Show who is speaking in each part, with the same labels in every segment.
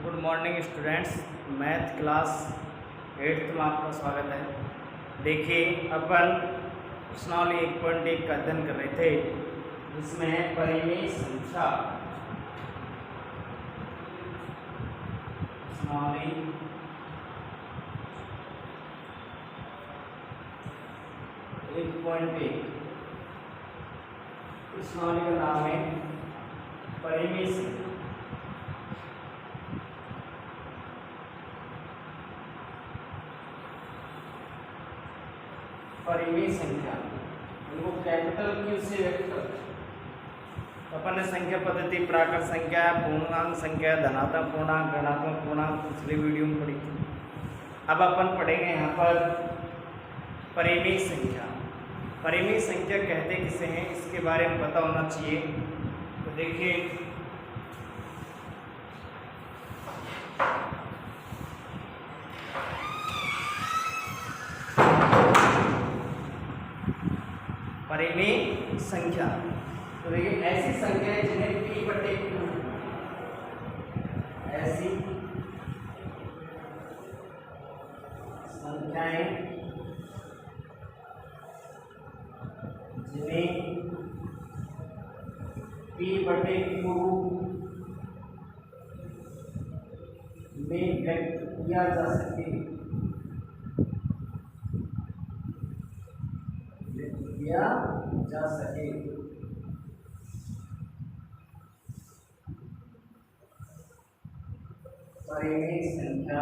Speaker 1: Good morning students. Math class 8th में आपका स्वागत है। देखिए अपन प्रश्नावली 1.1 का अध्ययन कर रहे थे, जिसमें है परिमेय संख्या। प्रश्नावली 1.1 प्रश्नावली का नाम है परिमेय संख्या। परिमेय संख्या इनको कैपिटल क्यू से व्यक्त करते हैं। तो अपन ने संख्या पद्धति, प्राकृत संख्या, पूर्णांक संख्या, धनात्मक पूर्णांक, ऋणात्मक पूर्णांक पिछले वीडियो में पढ़ी थी। अब अपन पढ़ेंगे यहाँ पर परिमेय संख्या। परिमेय संख्या कहते किसे हैं, इसके बारे में पता होना चाहिए। तो देखिए परिमेय संख्या, तो देखिए ऐसी संख्याएं जिन्हें p बटे q, ऐसी संख्याएं जिन्हें p बटे q में व्यक्त किया जा सके, किया जा सके। परिमेय संख्या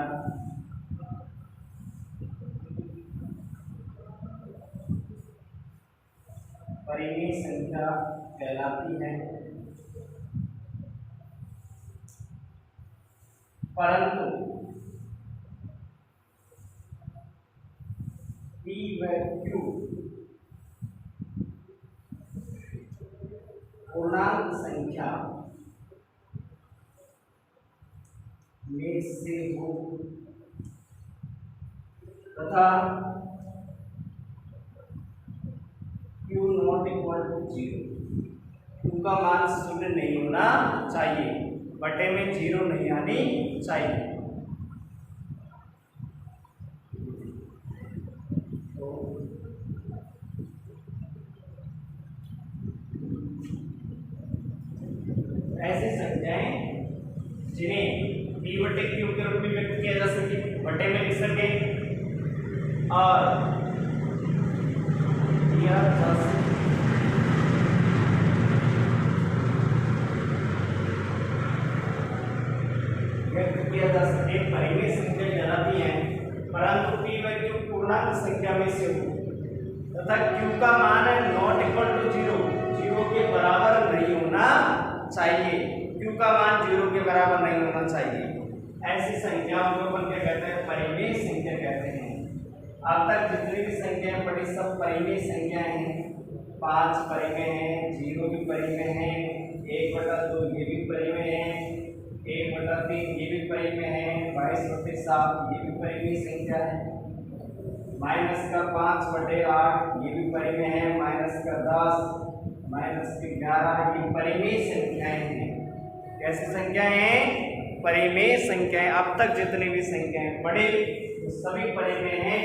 Speaker 1: परिमेय संख्या कहलाती है। परंतु p व q पूर्णांक संख्या में से हो तथा q not equal to 0, q का मान शून्य नहीं होना चाहिए, बटे में 0 नहीं आनी चाहिए। ऐसी संख्याएं जिन्हें p बटे q के रूप में व्यक्त किया जा सके, बटे में लिख सके और किया जा सके, व्यक्त किया जा सके, परिमेय संख्या कहलाती है। परंतु p व q पूर्णांक संख्या में से हो तथा q का मान नॉट इक्वल टू 0, 0 के बराबर नहीं होना चाहिए, q का मान 0 के बराबर नहीं होना चाहिए। ऐसी संख्याओं को अपन क्या कहते हैं, परिमेय संख्या कहते हैं। अब तक जितनी भी संख्याएं पढ़ी सब परिमेय संख्याएं हैं। 5 परिमेय है, 0 भी परिमेय है, 1/2 ये भी परिमेय है, 1/3 ये भी परिमेय है, 22/7 ये भी परिमेय संख्या है, माइनस का 5/8 ये भी परिमेय है, माइनस का 10, माइनस के 11 ये परिमेय संख्याएं हैं। कैसी संख्याएं हैं? परिमेय संख्याएं। अब तक जितनी भी संख्याएं पढ़े तो सभी परिमेय हैं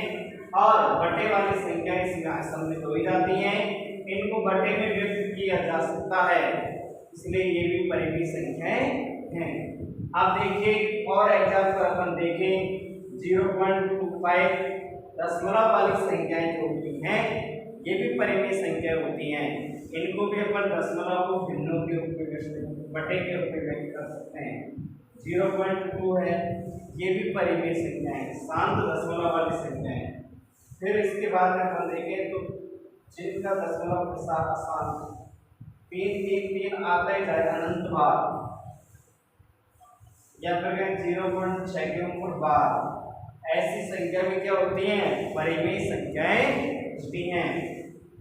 Speaker 1: और बटे वाली संख्याएं इसमें सम्मिलित हो जाती हैं। इनको बटे में व्यक्त किया जा सकता है, इसलिए ये भी परिमेय संख्याएं हैं। अब देखिए और एग्जाम्पल अपन देखें। 0.25 दशमलव वाली संख्याएं जो होती हैं ये भी परिमेय संख्या होती हैं। इनको भी अपन दशमलव को भिन्नों के रूप में बटे के रूप में व्यक्त कर सकते हैं। 0.2 है, ये भी परिमेय संख्या है, शांत दशमलव वाली संख्या है। फिर इसके बाद में अपन देखें तो जिनका दशमलव के साथ अशांत 3 आता ही जाएगा अनंत बार, या फिर 0.6 के ऊपर बार। ऐसी संख्या में क्या होती हैं, परिमेय संख्याएं होती हैं।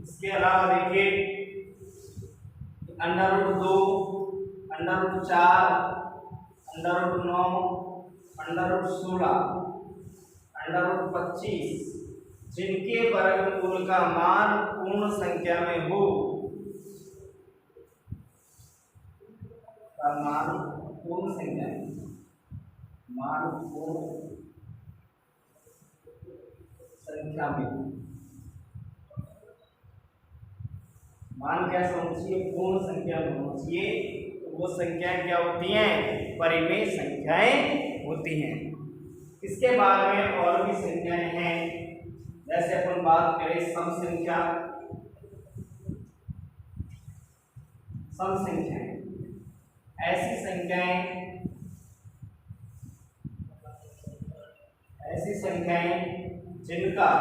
Speaker 1: इसके अलावा देखिए √2, √4, √9, √16, √25 जिनके वर्गमूल का मान पूर्ण संख्या में हो, का मान पूर्ण संख्या है। मान को संख्या में, मान कैसा होना चाहिए, पूर्ण संख्या में होना चाहिए। तो वो संख्याएं क्या होती हैं, परिमेय संख्याएं होती हैं। इसके बाद में और भी संख्याएं हैं, जैसे अपन बात करें सम संख्या, सम संख्याएं ऐसी संख्याएं जिनका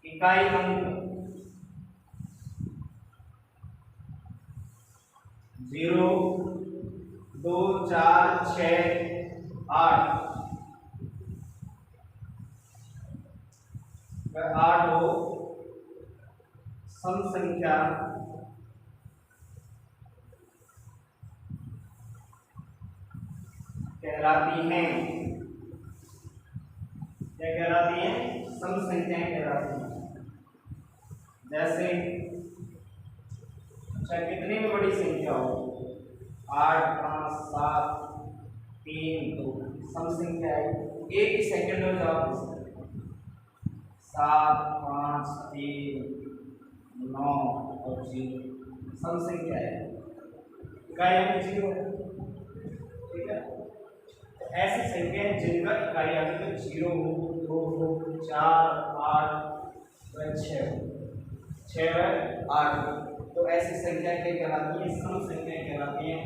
Speaker 1: इकाई अंक 0, 2, 4, 6, 8 हो, सम संख्या कहलाती हैं। क्या कहलाती हैं, सम संख्याएं कहलाती हैं। जैसे चाहे कितनी भी बड़ी संख्या हो, 8, 5, 7, 3, 2 सम संख्या है, एक ही सेकंड में जवाब दे सकते हैं। 7, 5, 3, 9 और 0 सम संख्या है, इकाई अंक 0 है। ठीक है, तो ऐसी संख्याएं जिनका इकाई अंक 0 हो, 2 हो, 4, 8 व 6 व 8 हो, तो ऐसी संख्या क्या कहलाती है, सम संख्याएं कहलाती हैं।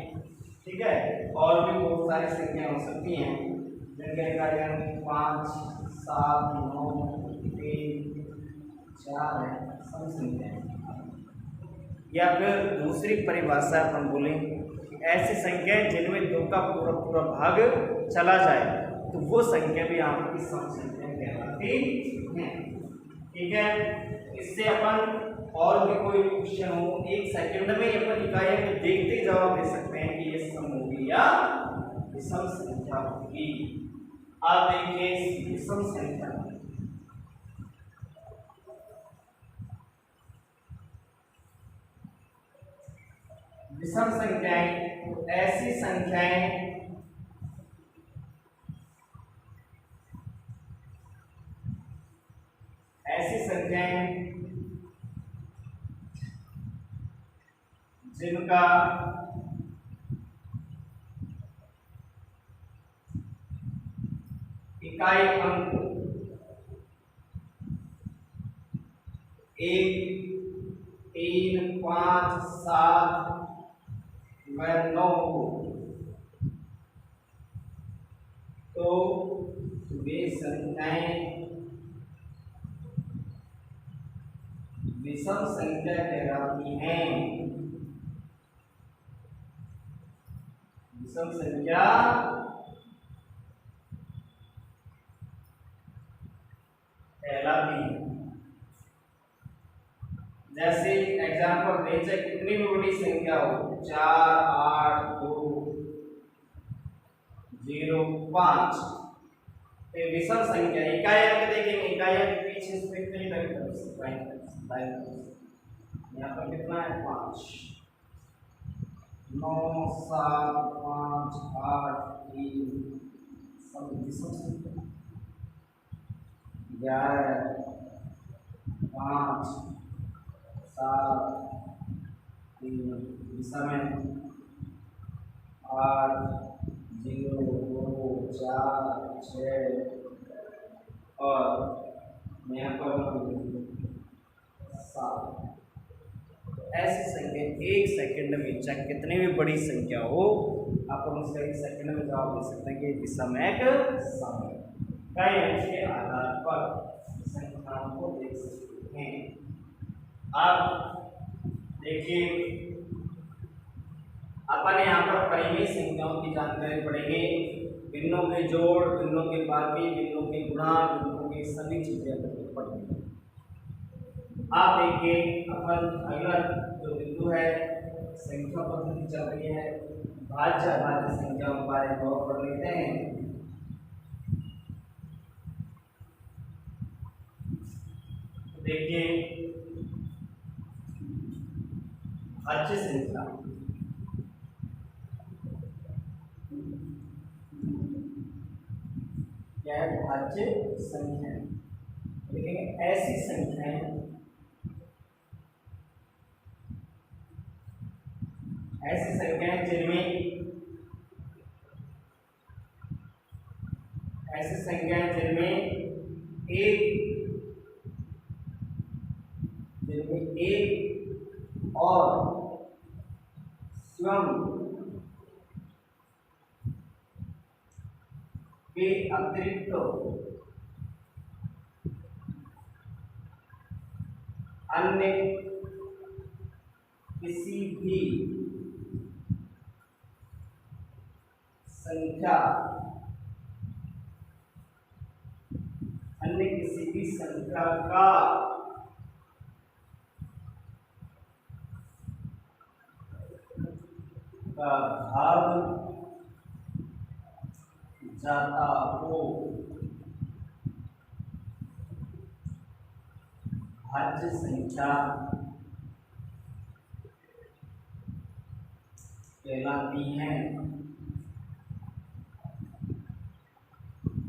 Speaker 1: ठीक है, और भी बहुत सारी संख्याएं हो सकती हैं जिनका इकाई अंक 5, 7, 9, 3, 4 है, सम संख्याएं। या फिर दूसरी परिभाषा अपन बोलें कि ऐसी संख्याएं जिनमें 2 का पूरा पूरा भाग चला जाए, तो वो संख्या भी आपकी सम संख्या कहलाती है। ठीक है, इससे अपन और भी कोई क्वेश्चन हो, 1 सेकंड में अपन इकाइयों को देखते ही जवाब दे सकते हैं कि ये सम होगी या विषम संख्या होगी। आप देखिए विषम संख्या, विषम संख्याएं ऐसी संख्याएं जिनका इकाई अंक 1, 3, 5, 7 व 9 हो, तो वे संख्याएं विषम संख्या कहलाती हैं। विषम संख्या कहलाती है। जैसे एग्जाम्पल दे, चाहे कितनी भी बड़ी संख्या हो, 4, 8, 2, 0, 5, ये विषम संख्या। इकाई अंक देखेंगे, इकाई अंक पीछे से कहीं यहाँ पर कितना है, 5, 9, 7, 5, 8, 3 सब विषम संख्या। 11, 5, 7, 3 विषम है। 8, 0, 2, 4, 6 और यहाँ पर 7। ऐसी संख्या 1 सेकंड में, चाहे कितनी भी बड़ी संख्या हो, अपन उसका 1 सेकंड में जवाब दे सकते हैं कि विषम एक सम है। कई अंक के आधार पर संख्याओं को देख सकते हैं। अब देखिए, अपन यहाँ पर परिमेय संख्याओं की जानकारी पढ़ेंगे। भिन्नों के जोड़, भिन्नों के बाकी, भिन्नों के गुणा, भिन्नों के सभी चीजें अपन पढ़ेंगे। आप देखिए, अपन अगला जो बिंदु है, संख्या पद्धति चल रही है, भाज्य अभाज्य संख्याओं के बारे में और पढ़ लेते हैं। देखिए, भाज्य संख्या गैर भाज्य संख्याएं। लिखेंगे ऐसी संख्याएं, ऐसी संख्याएं जिनमें एक और स्वयं के अतिरिक्त अन्य किसी भी संख्या का भाग जाता हो, भाज्य संख्या कहलाती हैं।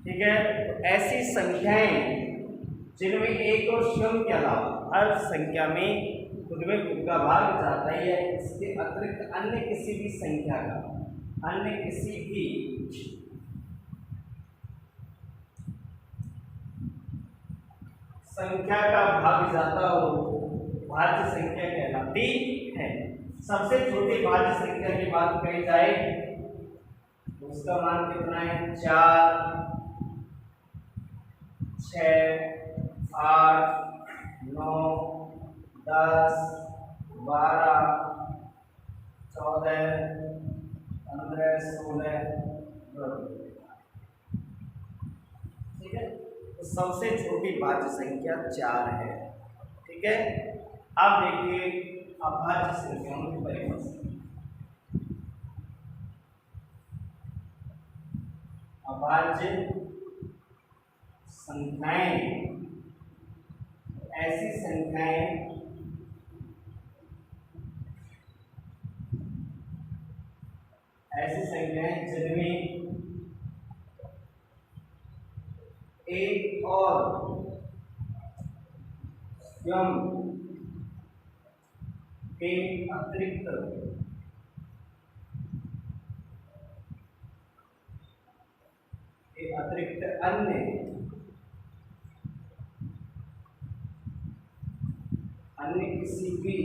Speaker 1: ठीक है, तो ऐसी संख्याएं जिनमें एक और स्वयं के अलावा हर संख्या में खुद में खुद का भाग जाता ही है, इसके अतिरिक्त अन्य किसी भी संख्या का, अन्य किसी भी संख्या का भाग जाता हो, भाज्य संख्या कहलाती है। सबसे छोटी भाज्य संख्या की बात करी जाए तो उसका मान कितना है? 4, 6, 8, 9, 10, 12, 14, 15, 16। ठीक है, तो सबसे छोटी भाज्य संख्या 4 है। ठीक है, अब देखिए अभाज्य संख्याओं की परिभाषा। अभाज्य संख्याएं ऐसी संख्याएं जिनमें एक और स्वयं के अतिरिक्त अन्य किसी भी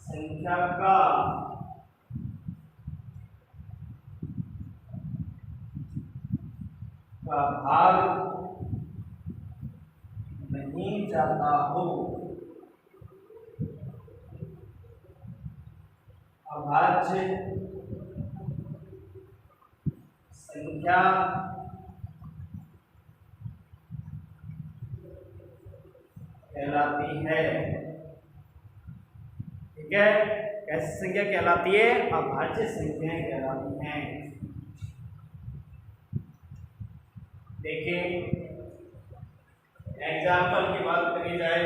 Speaker 1: संख्या का भाग नहीं जाता हो, अभाज्य संख्या कहलाती है। ठीक है, कैसी संख्या कहलाती है? अभाज्य संख्याएं कहलाती हैं। देखिए एग्जाम्पल की बात करी जाए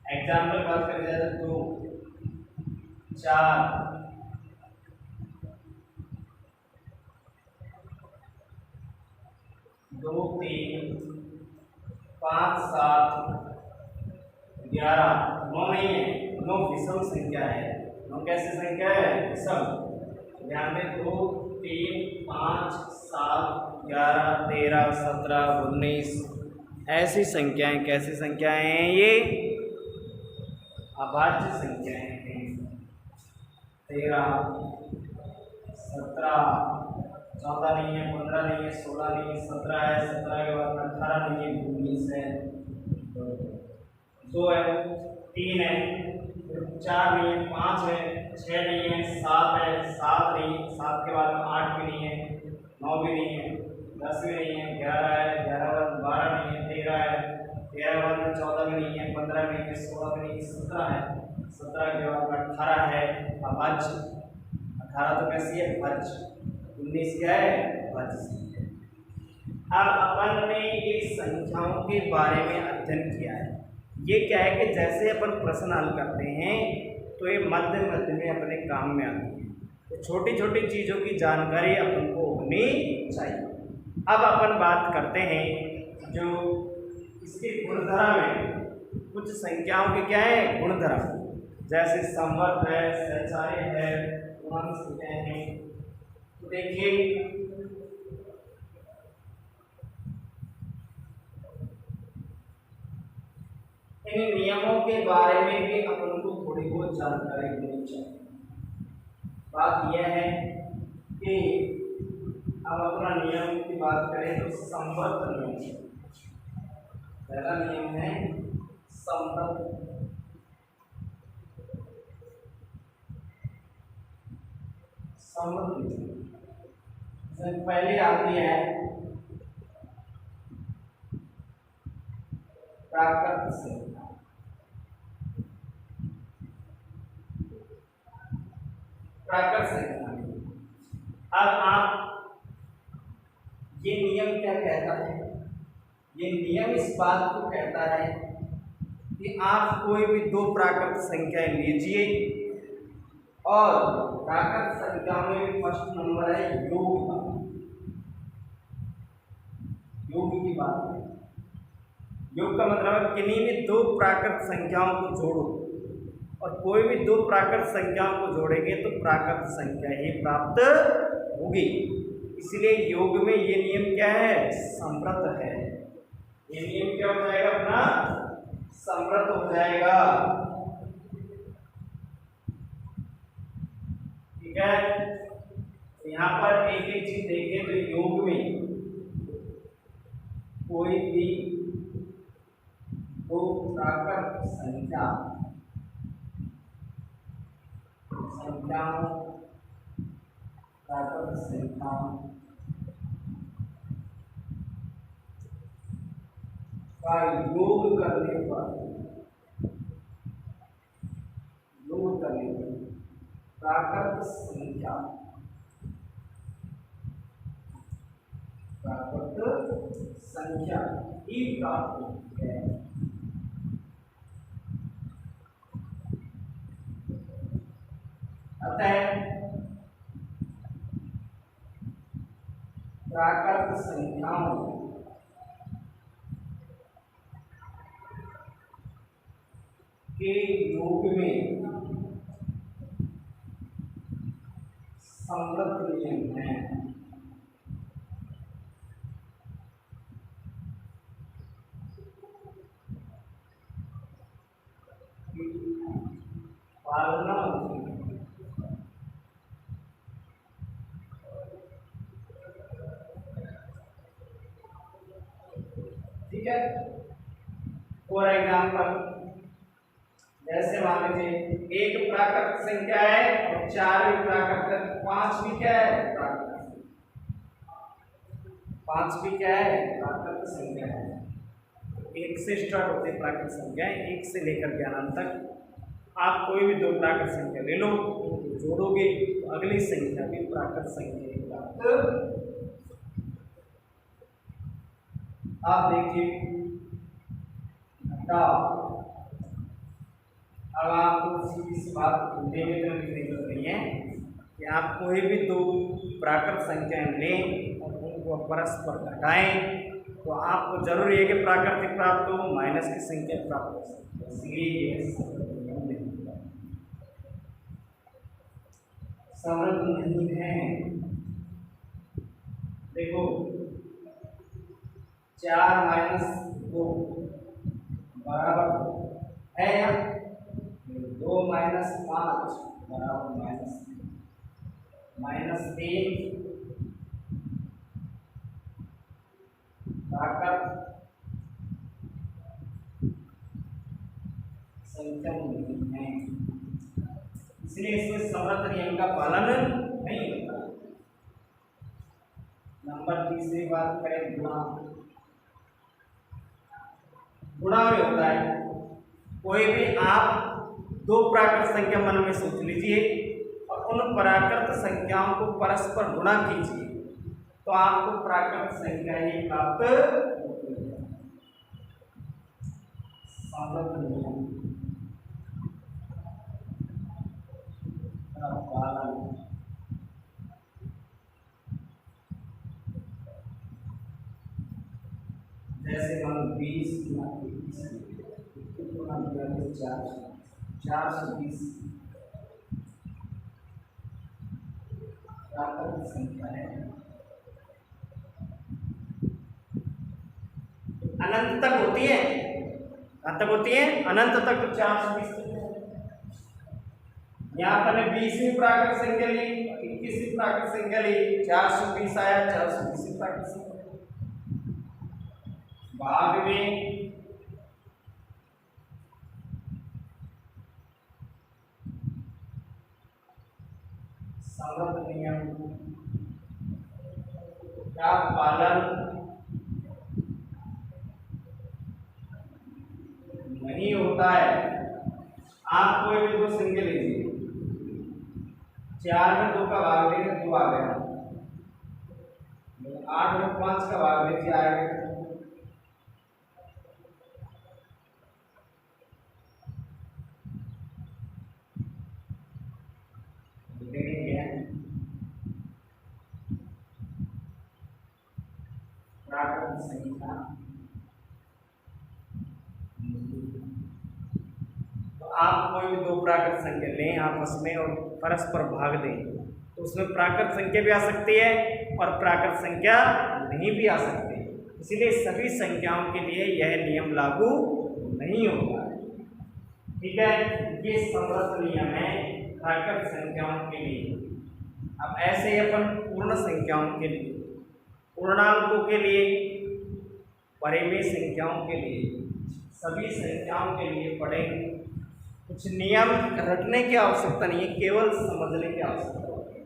Speaker 1: एग्जाम्पल बात करी जाए तो 4, 2, 3, 5, 7, 11। 9 नहीं है, 9 विषम संख्या है। 9 कैसी संख्या है? विषम। ध्यान में 2, 3, 5, 7, 11, 13, 17, 19 ऐसी संख्याएं कैसी संख्याएं हैं? ये अभाज्य संख्याएं हैं। 13, 17, 14 नहीं है, 15 नहीं है, 16 नहीं है, 17 है, 17 के बाद 18 नहीं है, 19 है, 2 है, 3 है, 4 नहीं है, 5 है, 6 नहीं है, 7 है, 7 नहीं, 7 के बाद 8 भी नहीं है, 9 भी नहीं है, 10 भी नहीं है, 11 है, 11 बाद 12 नहीं है, 13 है, 13 बाद 14 भी नहीं है, 16 में 17 है, 17 के बाद 18 है अभाज्य, 18 तो कैसी है भाज्य, 19 क्या है भाज्य। अब अपन ने ये संख्याओं के बारे में अध्ययन किया है। ये क्या है कि जैसे अपन प्रश्न हल करते हैं तो ये मध्य मध्य में अपने काम में आती है, तो छोटी छोटी चीज़ों की जानकारी अपन को होनी चाहिए। अब अपन बात करते हैं जो इसके गुणधर्म है, कुछ संख्याओं के क्या है गुणधर्म, जैसे संवर्त है, सहचार्य है, पूर्णांक संख्याएं हैं। तो देखिए इन नियमों के बारे में भी अपन को थोड़ी बहुत जानकारी होनी चाहिए। बात यह है कि अब अपना नियम की बात करें तो संवर्त नियम, पहला नियम है संवर्त। संवर्त नियम पहले आती है प्राकृत संख्या। प्राकृत संख्या अब आप ये नियम क्या कहता है, ये नियम इस बात को कहता है कि आप कोई भी दो प्राकृत संख्याएं लीजिए और प्राकृत संख्या में फर्स्ट नंबर है योग का, योग की बात है। योग का मतलब है किन्हीं भी दो प्राकृत संख्याओं को जोड़ो और कोई भी दो प्राकृत संख्याओं को जोड़ेंगे तो प्राकृत संख्या ही प्राप्त होगी। इसलिए योग में ये नियम क्या है संवृत है। ये नियम क्या हो जाएगा अपना संवृत हो जाएगा, ठीक है। तो यहाँ पर एक एक चीज देखें तो योग में कोई भी दो प्राकृत संख्याओं प्राकृत संख्याओं का योग करने पर प्राकृत संख्या ही प्राप्त होती है। अतः प्राकृत संख्याओं के योग में संवृत नियम है। पालना ठीक है। फॉर एग्जाम्पल जैसे मान लीजिए एक प्राकृत संख्या है और चार भी प्राकृत, पांच भी क्या है प्राकृत, पांच भी क्या है प्राकृत संख्या है। एक से स्टार्ट होते हैं प्राकृत संख्या, एक से लेकर के अनंत तक आप कोई भी दो प्राकृत संख्या ले लो, जोड़ोगे तो अगली संख्या भी प्राकृत संख्या प्राप्त। आप देखिए घटाओ, अब आपको सीधी सी बात ढूंढने में तो लिखने की जरूरत नहीं है कि आप कोई भी दो प्राकृत संख्याएं लें और उनको परस्पर घटाएं तो आपको जरूरी है कि प्राकृतिक प्राप्त हो, माइनस की संख्या प्राप्त हो। इसलिए संवृत नहीं है। देखो 4 माइनस 2 बराबर है या 2 माइनस 5 बराबर माइनस 1 प्राकृत संख्या नहीं है, इसलिए इसमें संवृत नियम का पालन नहीं होता। नंबर 3 बात करें गुणा। गुणा में होता है कोई भी आप दो प्राकृत संख्या मन में सोच लीजिए और उन प्राकृत संख्याओं को परस्पर गुणा कीजिए तो आपको प्राकृत संख्या ही प्राप्त होती है। समृद्ध नियम का पालन। जैसे हम 20 गुना 420 प्राकृत संख्या है। अनंत तक होती है, कहाँ तक होती है? अनंत तक। तो 420 यहाँ पर 20वीं प्राकृत संख्या ली, 21वीं प्राकृत संख्या ली, 420 आया, 420 प्राकृत संख्या। भाग में समृद्ध नियम का पालन नहीं होता है। आप कोई भी दो संख्या लीजिए, 4 में 2 का भाग देंगे 2 आ गया, 8 में 5 का भाग लीजिए आएगा, प्राकृत संख्या। तो आप कोई भी दो प्राकृत संख्या लें आपस में और परस्पर भाग दें तो उसमें प्राकृत संख्या भी आ सकती है और प्राकृत संख्या नहीं भी आ सकती। इसलिए सभी संख्याओं के लिए यह नियम लागू नहीं होता है। ठीक है, ये समृद्ध नियम है प्राकृत संख्याओं के लिए। अब ऐसे ही अपन पूर्ण संख्याओं के लिए, पूर्णांकों के लिए, परिमेय संख्याओं के लिए, सभी संख्याओं के लिए पढ़ेंगे। कुछ नियम रटने की आवश्यकता नहीं है, केवल समझने की आवश्यकता होती है।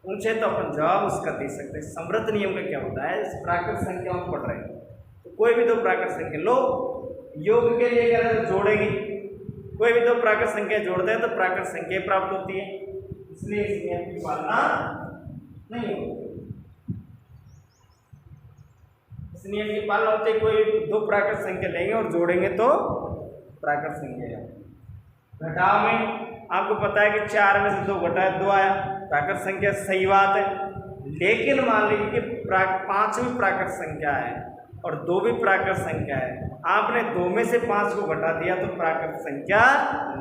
Speaker 1: पूछे तो अपन जवाब उसका दे सकते हैं। समृद्ध नियम का क्या होता है? इस प्राकृत संख्याओं पढ़ रहे हैं तो कोई भी दो प्राकृत संख्या लो, योग के लिए कह रहे हैं तो जोड़ेंगे, कोई भी दो प्राकृत संख्या जोड़ते हैं तो प्राकृत संख्या प्राप्त होती है। इसलिए इस नियम की पालना नहीं होती। इस नियम की पालना होती है, कोई दो प्राकृत संख्या लेंगे और जोड़ेंगे तो प्राकृत संख्या। घटाव में आपको पता है कि 4 में से 2 घटा है 2 आया, प्राकृत संख्या, सही बात है। लेकिन मान लीजिए कि 5वीं प्राकृत संख्या है और 2 भी प्राकृत संख्या है, आपने 2 में से 5 को घटा दिया तो प्राकृत संख्या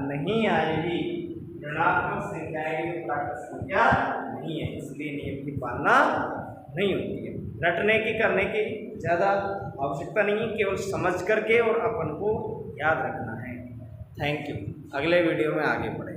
Speaker 1: नहीं आएगी, ऋणात्मक संख्या आएगी, तो प्राकृत संख्या नहीं है। इसलिए नियम की पालना नहीं होती है। रटने की करने की ज़्यादा आवश्यकता नहीं है, केवल समझ करके और अपन को याद रखना है। Thank you. अगले वीडियो में आगे बढ़ें।